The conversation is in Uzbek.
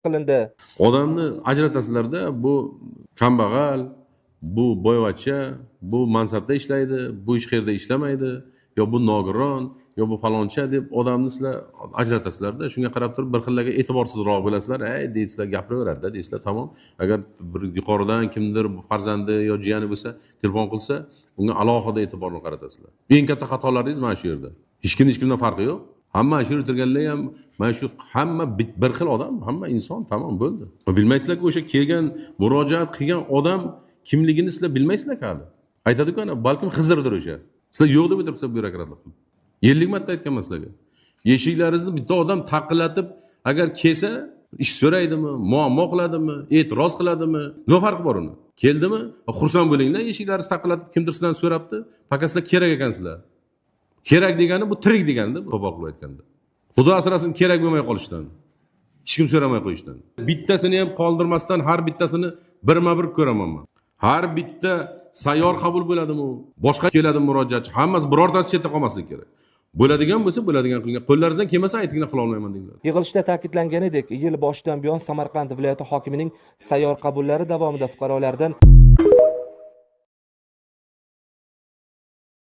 qilindi. Odamni ajratasizlarda, bu kambag'al, bu boyvachcha, bu mansabda ishlaydi, bu hech qayerda ishlamaydi, yo bu nogiron, yo bu faloncha deb odamni sizlar ajratasizlarda. Shunga qarab turib bir xillarga e'tiborsizroq bo'lasizlar. Deysizlar, gapiraveradi-da, deysizlar, tamom. Agar bir yuqoridan kimdir farzandi yo jiyani bo'lsa, telefon qilsa, unga alohida e'tiborni qaratasizlar. Eng katta xatolaringiz mana shu yerda. Hech kimdan farqi yo'q. Hamma shu o'tirganlar ham mana shu hamma bir xil odam, hamma inson, tamom bo'ldi. Bilmaysizlar-ku, o'sha kelgan, murojaat qilgan odam kimligini sizlar bilmaysizlar-ku hali. Aytadi-ku, balkim Xizrdir o'sha. Sizlar yo'q deb o'tiribsizlar byurokratlar. 50 marta aytganman sizlarga. Eshiklaringizni bitta odam taqillatib, agar kelsa, ish so'raydimi, muammo qiladimi, e'tiroz qiladimi? Nima farqi bor uni? Keldimi? Xursand bo'linglar, eshiklaringizni taqillatib kimdir sizdan so'rabdi, faqat sizlar kerak ekansizlar. Kerak degani bu tirik deganda, qo'pol qilib aytganda. Xudo asrasin kerak bo'lmay qolishdan. Hech kim so'ramay qo'yishdan. Bittasini ham qoldirmasdan har bittasini birma-bir ko'raman men. Har bitta sayyor qabul bo'ladimi? Boshqa keladimi murojaatchi? Hammasi birortasi chetda qolmasligi kerak. Bo'ladigan bo'lsa, bo'ladigan qilgan. Qo'llaringizdan kelmasa aytinglar, qila olmayman denglar. Yig'ilishda ta'kidlanganidek, yil boshidan buyon Samarqand viloyati hokimining sayyor qabullari davomida fuqarolardan